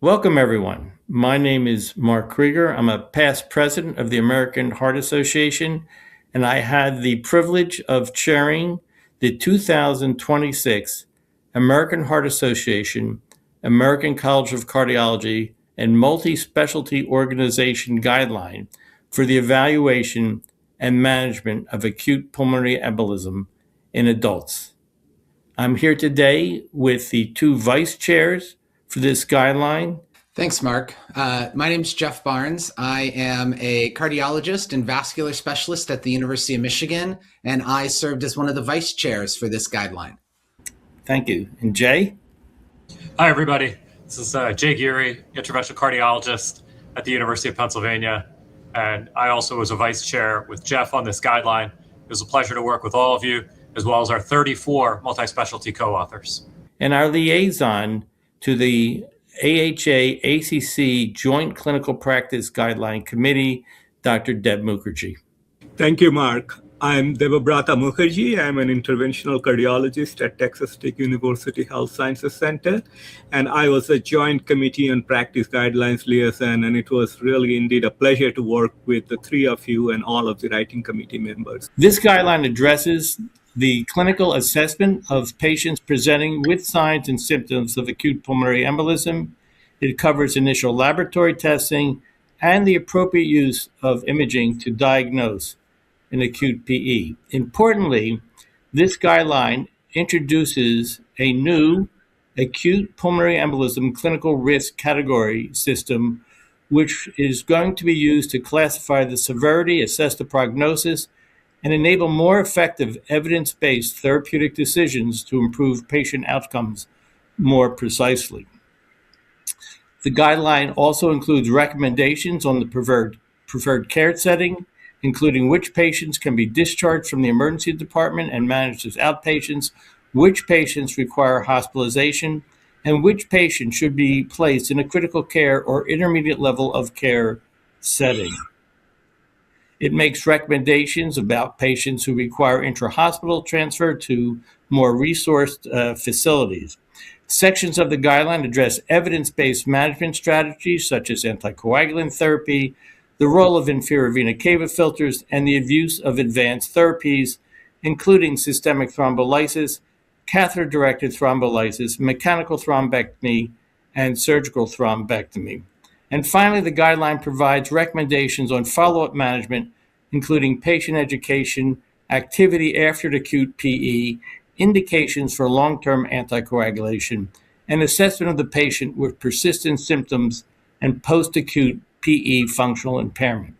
Welcome, everyone. My name is Mark Creager. I'm a past president of the American Heart Association, and I had the privilege of chairing the 2026 American Heart Association, American College of Cardiology, and Multi-Specialty Organization Guideline for the evaluation and management of acute pulmonary embolism in adults. I'm here today with the two vice chairs for this guideline. Thanks, Mark. My name's Jeff Barnes. I am a cardiologist and vascular specialist at the University of Michigan, and I served as one of the vice chairs for this guideline. Thank you. And Jay? Hi, everybody. This is Jay Giri, interventional cardiologist at the University of Pennsylvania, and I also was a vice chair with Jeff on this guideline. It was a pleasure to work with all of you, as well as our 34 multi-specialty co-authors. And our liaison to the AHA ACC Joint Clinical Practice Guideline Committee, Dr. Deb Mukherjee. Thank you, Mark. I'm Debabrata Mukherjee. I'm an interventional cardiologist at Texas Tech University Health Sciences Center, and I was a Joint Committee on Practice Guidelines Liaison, and it was really indeed a pleasure to work with the three of you and all of the writing committee members. This guideline addresses the clinical assessment of patients presenting with signs and symptoms of acute pulmonary embolism. It covers initial laboratory testing and the appropriate use of imaging to diagnose an acute PE. Importantly, this guideline introduces a new acute pulmonary embolism clinical risk category system, which is going to be used to classify the severity, assess the prognosis, and enable more effective evidence-based therapeutic decisions to improve patient outcomes more precisely. The guideline also includes recommendations on the preferred care setting, including which patients can be discharged from the emergency department and managed as outpatients, which patients require hospitalization, and which patients should be placed in a critical care or intermediate level of care setting. It makes recommendations about patients who require intra-hospital transfer to more resourced facilities. Sections of the guideline address evidence-based management strategies such as anticoagulant therapy, the role of inferior vena cava filters, and the use of advanced therapies, including systemic thrombolysis, catheter-directed thrombolysis, mechanical thrombectomy, and surgical thrombectomy. And finally, the guideline provides recommendations on follow-up management, including patient education, activity after acute PE, indications for long-term anticoagulation, and assessment of the patient with persistent symptoms and post-acute PE functional impairment.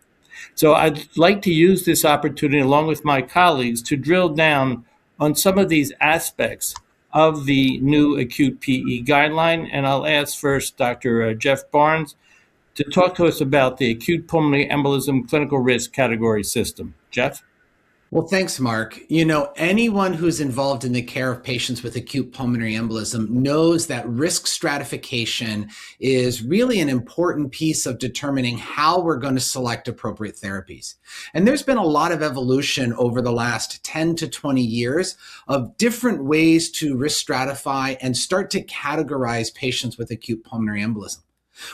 So I'd like to use this opportunity, along with my colleagues, to drill down on some of these aspects of the new acute PE guideline. And I'll ask first Dr. Jeff Barnes to talk to us about the acute pulmonary embolism clinical risk category system. Jeff? Well, thanks, Mark. You know, anyone who's involved in the care of patients with acute pulmonary embolism knows that risk stratification is really an important piece of determining how we're going to select appropriate therapies. And there's been a lot of evolution over the last 10 to 20 years of different ways to risk stratify and start to categorize patients with acute pulmonary embolism.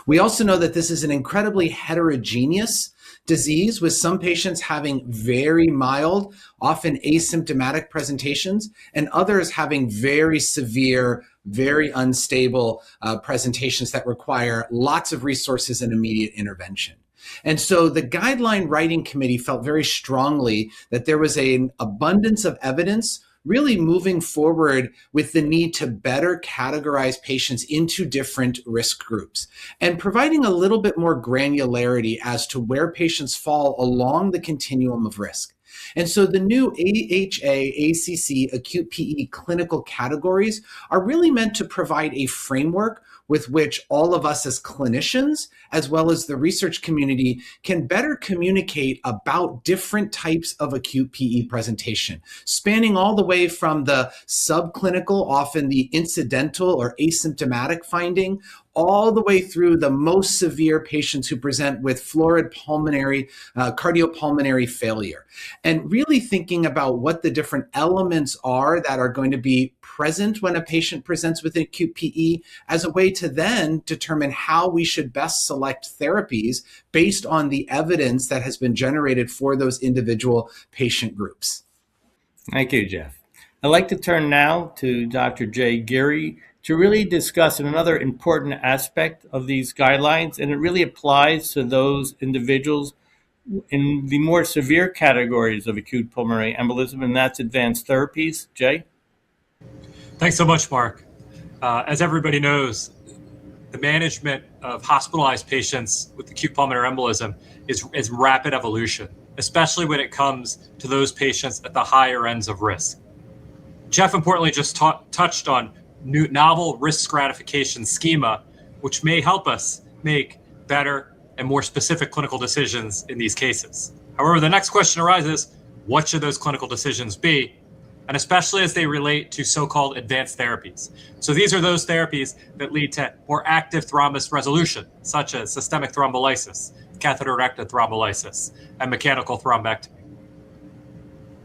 We also know that this is an incredibly heterogeneous disease, with some patients having very mild, often asymptomatic presentations, and others having very severe, very unstable presentations that require lots of resources and immediate intervention. And so the guideline writing committee felt very strongly that there was an abundance of evidence really moving forward with the need to better categorize patients into different risk groups and providing a little bit more granularity as to where patients fall along the continuum of risk. And so the new AHA ACC acute PE clinical categories are really meant to provide a framework with which all of us as clinicians, as well as the research community, can better communicate about different types of acute PE presentation, spanning all the way from the subclinical, often the incidental or asymptomatic finding, all the way through the most severe patients who present with florid pulmonary, cardiopulmonary failure. And really thinking about what the different elements are that are going to be present when a patient presents with acute PE, as a way to then determine how we should best select therapies based on the evidence that has been generated for those individual patient groups. Thank you, Jeff. I'd like to turn now to Dr. Giri to really discuss another important aspect of these guidelines, and it really applies to those individuals in the more severe categories of acute pulmonary embolism, and that's advanced therapies. Jay? Thanks so much, Mark. As everybody knows, the management of hospitalized patients with acute pulmonary embolism is rapid evolution, especially when it comes to those patients at the higher ends of risk. Jeff importantly just touched on novel risk stratification schema, which may help us make better and more specific clinical decisions in these cases. However, the next question arises, what should those clinical decisions be? And especially as they relate to so-called advanced therapies. So these are those therapies that lead to more active thrombus resolution, such as systemic thrombolysis, catheter-directed thrombolysis, and mechanical thrombectomy.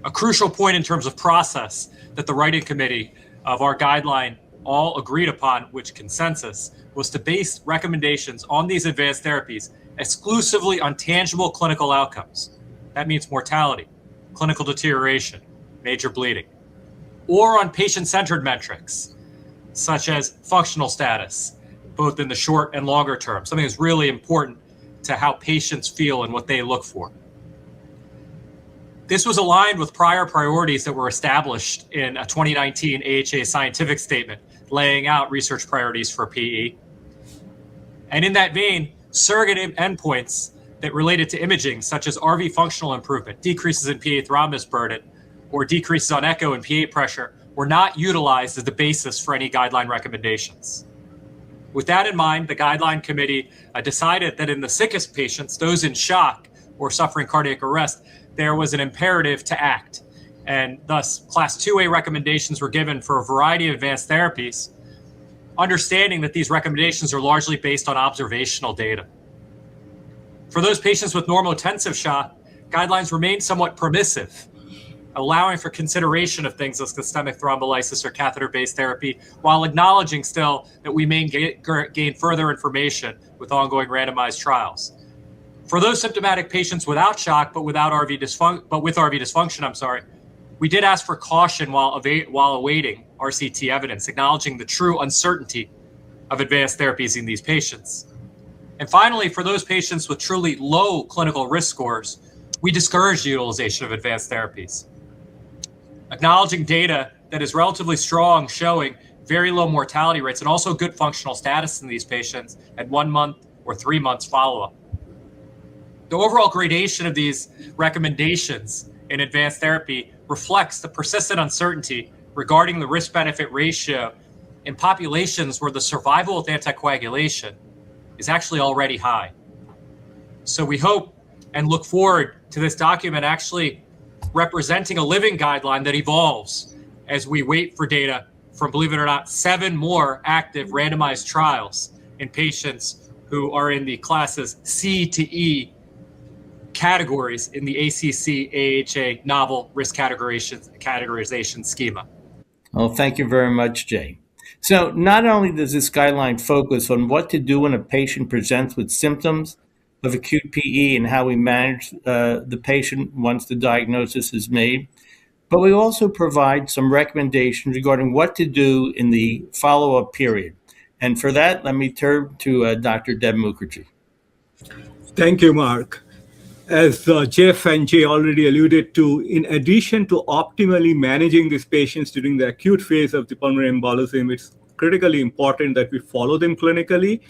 A crucial point in terms of process that the writing committee of our guideline all agreed upon, which consensus, was to base recommendations on these advanced therapies exclusively on tangible clinical outcomes. That means mortality, clinical deterioration, major bleeding, or on patient-centered metrics, such as functional status, both in the short and longer term, something that's really important to how patients feel and what they look for. This was aligned with prior priorities that were established in a 2019 AHA scientific statement laying out research priorities for PE. And in that vein, surrogate endpoints that related to imaging, such as RV functional improvement, decreases in PA thrombus burden, or decreases on echo and PA pressure, were not utilized as the basis for any guideline recommendations. With that in mind, the guideline committee decided that in the sickest patients, those in shock or suffering cardiac arrest, there was an imperative to act. And thus, Class 2A recommendations were given for a variety of advanced therapies, understanding that these recommendations are largely based on observational data. For those patients with normotensive shock, guidelines remain somewhat permissive, allowing for consideration of things like systemic thrombolysis or catheter-based therapy, while acknowledging still that we may gain further information with ongoing randomized trials. For those symptomatic patients without shock but with RV dysfunction, we did ask for caution while awaiting RCT evidence, acknowledging the true uncertainty of advanced therapies in these patients. And finally, for those patients with truly low clinical risk scores, we discouraged utilization of advanced therapies, acknowledging data that is relatively strong, showing very low mortality rates and also good functional status in these patients at 1 month or 3 months follow-up. The overall gradation of these recommendations in advanced therapy reflects the persistent uncertainty regarding the risk-benefit ratio in populations where the survival with anticoagulation is actually already high. So we hope and look forward to this document actually representing a living guideline that evolves as we wait for data from, believe it or not, 7 more active randomized trials in patients who are in the classes C to E categories in the ACC AHA novel risk categorization schema. Well, thank you very much, Jay. So not only does this guideline focus on what to do when a patient presents with symptoms of acute PE and how we manage the patient once the diagnosis is made, but we also provide some recommendations regarding what to do in the follow-up period. And for that, let me turn to Dr. Deb Mukherjee. Thank you, Mark. As Jeff and Jay already alluded to, in addition to optimally managing these patients during the acute phase of the pulmonary embolism, it's critically important that we follow them clinically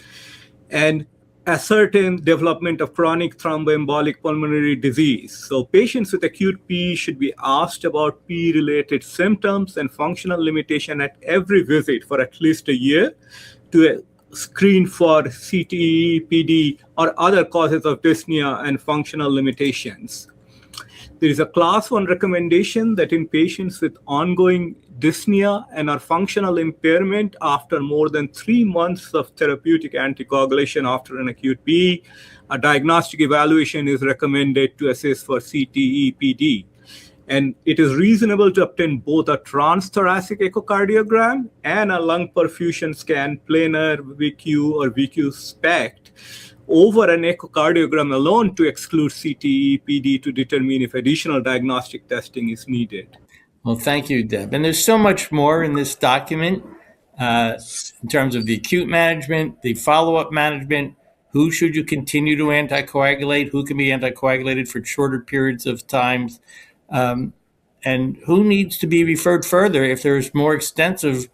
and ascertain development of chronic thromboembolic pulmonary disease. So patients with acute PE should be asked about PE-related symptoms and functional limitation at every visit for at least a year to screen for CTE, PD, or other causes of dyspnea and functional limitations. There is a class 1 recommendation that in patients with ongoing dyspnea and or functional impairment after more than 3 months of therapeutic anticoagulation after an acute PE, a diagnostic evaluation is recommended to assess for CTE, PD. And it is reasonable to obtain both a transthoracic echocardiogram and a lung perfusion scan, planar VQ or VQ SPECT, over an echocardiogram alone to exclude CTE, PD to determine if additional diagnostic testing is needed. Well, thank you, Deb. And there's so much more in this document in terms of the acute management, the follow-up management, who should you continue to anticoagulate, who can be anticoagulated for shorter periods of time, and who needs to be referred further if there's more extensive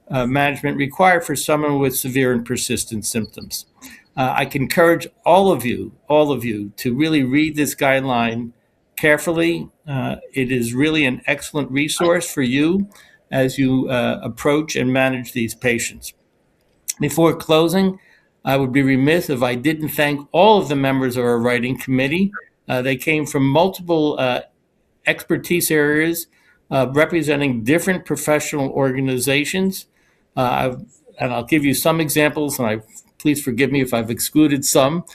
management required for someone with severe and persistent symptoms. I can encourage all of you to really read this guideline carefully. It is really an excellent resource for you as you approach and manage these patients. Before closing, I would be remiss if I didn't thank all of the members of our writing committee. They came from multiple expertise areas representing different professional organizations. And I'll give you some examples, and please forgive me if I've excluded some,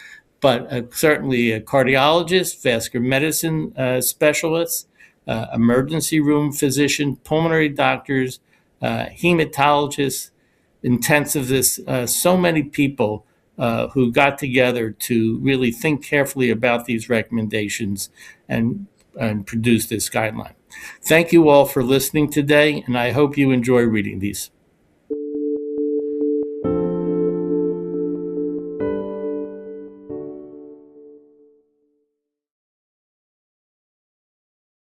but certainly a cardiologist, vascular medicine specialists, emergency room physician, pulmonary doctors, hematologists, intensivists, so many people who got together to really think carefully about these recommendations and produce this guideline. Thank you all for listening today, and I hope you enjoy reading these.